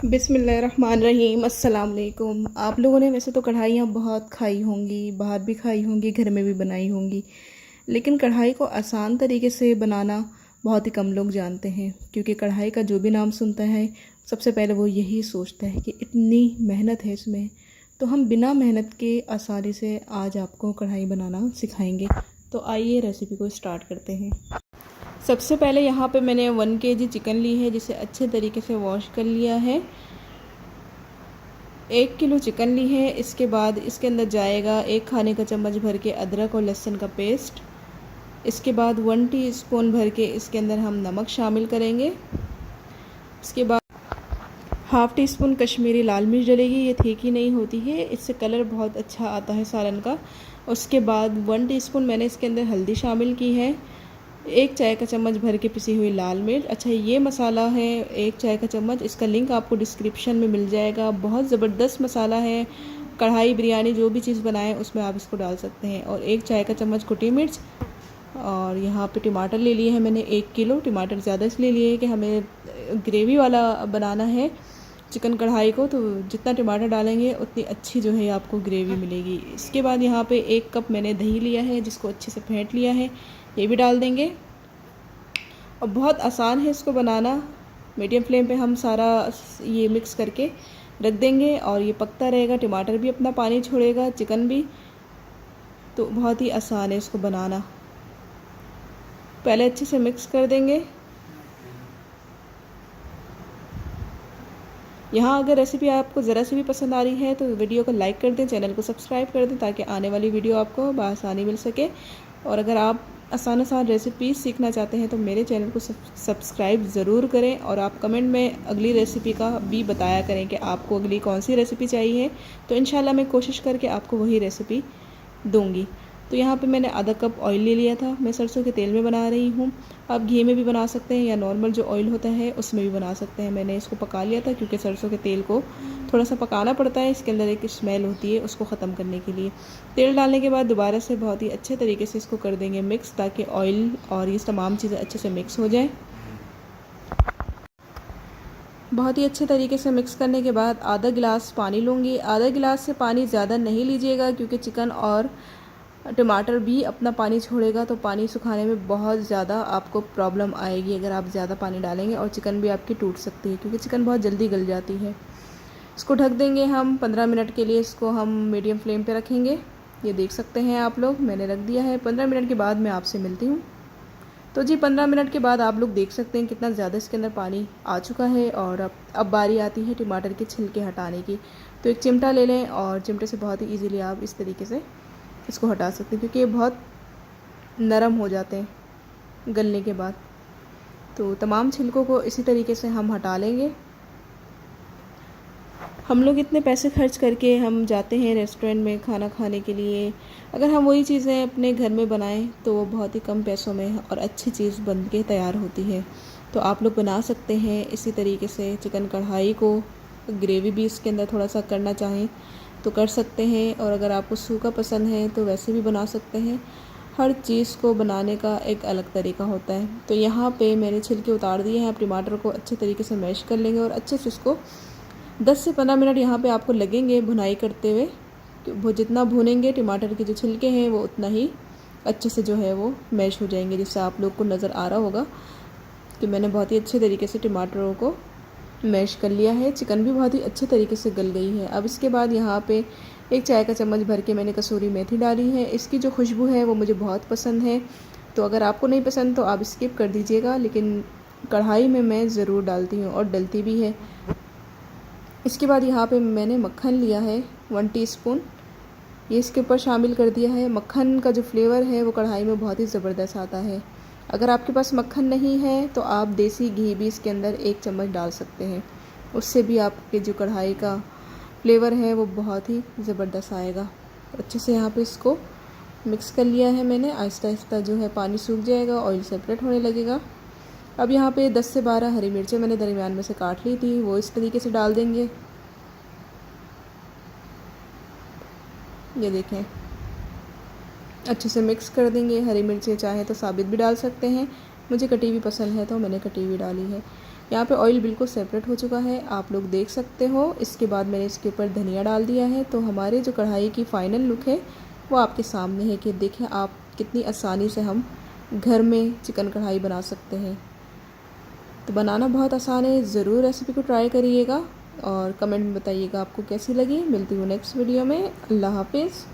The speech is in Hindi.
बिस्मिल्लाहिर्रहमानिर्रहीम। अस्सलाम वालेकुम। आप लोगों ने वैसे तो कढ़ाइयाँ बहुत खाई होंगी, बाहर भी खाई होंगी, घर में भी बनाई होंगी, लेकिन कढ़ाई को आसान तरीके से बनाना बहुत ही कम लोग जानते हैं। क्योंकि कढ़ाई का जो भी नाम सुनता है सबसे पहले वो यही सोचता है कि इतनी मेहनत है इसमें। तो हम बिना मेहनत के आसानी से आज आपको कढ़ाई बनाना सिखाएंगे। तो आइए रेसिपी को स्टार्ट करते हैं। सबसे पहले यहाँ पे मैंने 1 kg चिकन ली है, जिसे अच्छे तरीके से वॉश कर लिया है। 1 किलो चिकन ली है। इसके बाद इसके अंदर जाएगा 1 खाने का चम्मच भर के अदरक और लहसुन का पेस्ट। इसके बाद 1 टीस्पून भर के इसके अंदर हम नमक शामिल करेंगे। इसके बाद हाफ़ टी स्पून कश्मीरी लाल मिर्च डलेगी। ये तीखी नहीं होती है, इससे कलर बहुत अच्छा आता है सालन का। उसके बाद 1 टीस्पून मैंने इसके अंदर हल्दी शामिल की है। 1 चाय का चम्मच भर के पिसी हुई लाल मिर्च। अच्छा, ये मसाला है 1 चाय का चम्मच, इसका लिंक आपको डिस्क्रिप्शन में मिल जाएगा। बहुत ज़बरदस्त मसाला है। कढ़ाई बिरयानी जो भी चीज़ बनाएं उसमें आप इसको डाल सकते हैं। और 1 चाय का चम्मच कुटी मिर्च। और यहाँ पे टमाटर ले लिए हैं मैंने 1 किलो। टमाटर ज़्यादा इसलिए लिए कि हमें ग्रेवी वाला बनाना है चिकन कढ़ाई को, तो जितना टमाटर डालेंगे उतनी अच्छी जो है आपको ग्रेवी मिलेगी। इसके बाद यहाँ पे 1 कप मैंने दही लिया है, जिसको अच्छे से फेंट लिया है, ये भी डाल देंगे। और बहुत आसान है इसको बनाना। मीडियम फ्लेम पे हम सारा ये मिक्स करके रख देंगे और ये पकता रहेगा। टमाटर भी अपना पानी छोड़ेगा, चिकन भी। तो बहुत ही आसान है इसको बनाना। पहले अच्छे से मिक्स कर देंगे। यहाँ अगर रेसिपी आपको ज़रा सी भी पसंद आ रही है तो वीडियो को लाइक कर दें, चैनल को सब्सक्राइब कर दें, ताकि आने वाली वीडियो आपको बआसानी मिल सके। और अगर आप आसान रेसिपी सीखना चाहते हैं तो मेरे चैनल को सब्सक्राइब ज़रूर करें। और आप कमेंट में अगली रेसिपी का भी बताया करें कि आपको अगली कौन सी रेसिपी चाहिए, तो इंशाल्लाह मैं कोशिश करके आपको वही रेसिपी दूँगी। तो यहाँ पे मैंने आधा कप ऑयल ले लिया था। मैं सरसों के तेल में बना रही हूँ। आप घी में भी बना सकते हैं या नॉर्मल जो ऑयल होता है उसमें भी बना सकते हैं। मैंने इसको पका लिया था क्योंकि सरसों के तेल को थोड़ा सा पकाना पड़ता है, इसके अंदर एक स्मेल होती है, उसको ख़त्म करने के लिए। तेल डालने के बाद दोबारा से बहुत ही अच्छे तरीके से इसको कर देंगे मिक्स, ताकि ऑयल और ये तमाम चीज़ें अच्छे से मिक्स हो जाए। बहुत ही अच्छे तरीके से मिक्स करने के बाद आधा गिलास पानी लूँगी। आधा गिलास से पानी ज़्यादा नहीं लीजिएगा, क्योंकि चिकन और टमाटर भी अपना पानी छोड़ेगा, तो पानी सुखाने में बहुत ज़्यादा आपको प्रॉब्लम आएगी अगर आप ज़्यादा पानी डालेंगे। और चिकन भी आपकी टूट सकती है, क्योंकि चिकन बहुत जल्दी गल जाती है। इसको ढक देंगे हम 15 मिनट के लिए। इसको हम मीडियम फ्लेम पे रखेंगे। ये देख सकते हैं आप लोग, मैंने रख दिया है। 15 मिनट के बाद मैं आपसे मिलती हूँ। तो जी 15 मिनट के बाद आप लोग देख सकते हैं कितना ज़्यादा इसके अंदर पानी आ चुका है। और अब बारी आती है टमाटर के छिलके हटाने की। तो एक चिमटा ले लें और चिमटे से बहुत ही ईजीली आप इस तरीके से इसको हटा सकते हैं, क्योंकि ये बहुत नरम हो जाते हैं गलने के बाद। तो तमाम छिलकों को इसी तरीके से हम हटा लेंगे। हम लोग इतने पैसे खर्च करके हम जाते हैं रेस्टोरेंट में खाना खाने के लिए। अगर हम वही चीज़ें अपने घर में बनाएं तो वो बहुत ही कम पैसों में और अच्छी चीज़ बन के तैयार होती है। तो आप लोग बना सकते हैं इसी तरीके से चिकन कढ़ाई को। ग्रेवी भी इसके अंदर थोड़ा सा करना चाहें तो कर सकते हैं, और अगर आपको सूखा पसंद है तो वैसे भी बना सकते हैं। हर चीज़ को बनाने का एक अलग तरीका होता है। तो यहाँ पे मैंने छिलके उतार दिए हैं। आप टमाटर को अच्छे तरीके से मैश कर लेंगे और अच्छे से इसको 10 से 15 मिनट यहाँ पे आपको लगेंगे भुनाई करते हुए। वो जितना भुनेंगे टमाटर के जो छिलके हैं वो उतना ही अच्छे से जो है वो मैश हो जाएंगे। जिससे आप लोग को नज़र आ रहा होगा कि मैंने बहुत ही अच्छे तरीके से टमाटरों को मैश कर लिया है। चिकन भी बहुत ही अच्छे तरीके से गल गई है। अब इसके बाद यहाँ पे 1 चाय का चम्मच भर के मैंने कसूरी मेथी डाली है। इसकी जो खुशबू है वो मुझे बहुत पसंद है। तो अगर आपको नहीं पसंद तो आप स्किप कर दीजिएगा, लेकिन कढ़ाई में मैं ज़रूर डालती हूँ और डलती भी है। इसके बाद यहाँ पे मैंने मक्खन लिया है 1 टीस्पून, ये इसके ऊपर शामिल कर दिया है। मक्खन का जो फ्लेवर है वो कढ़ाई में बहुत ही ज़बरदस्त आता है। अगर आपके पास मक्खन नहीं है तो आप देसी घी भी इसके अंदर 1 चम्मच डाल सकते हैं। उससे भी आपके जो कढ़ाई का फ्लेवर है वो बहुत ही ज़बरदस्त आएगा। अच्छे से यहाँ पे इसको मिक्स कर लिया है मैंने। आहिस्ता आहिस्ता जो है पानी सूख जाएगा, ऑयल सेपरेट होने लगेगा। अब यहाँ पे 10 से 12 हरी मिर्चें मैंने दरमियान में से काट ली थी, वो इस तरीके से डाल देंगे। ये देखें, अच्छे से मिक्स कर देंगे। हरी मिर्चें चाहे तो साबित भी डाल सकते हैं, मुझे कटी हुई पसंद है तो मैंने कटी हुई डाली है। यहाँ पे ऑयल बिल्कुल सेपरेट हो चुका है, आप लोग देख सकते हो। इसके बाद मैंने इसके ऊपर धनिया डाल दिया है। तो हमारे जो कढ़ाई की फ़ाइनल लुक है वो आपके सामने है कि देखें आप कितनी आसानी से हम घर में चिकन कढ़ाई बना सकते हैं। तो बनाना बहुत आसान है, ज़रूर रेसिपी को ट्राई करिएगा और कमेंट में बताइएगा आपको कैसी लगी। मिलती हूँ नेक्स्ट वीडियो में। अल्लाह हाफिज़।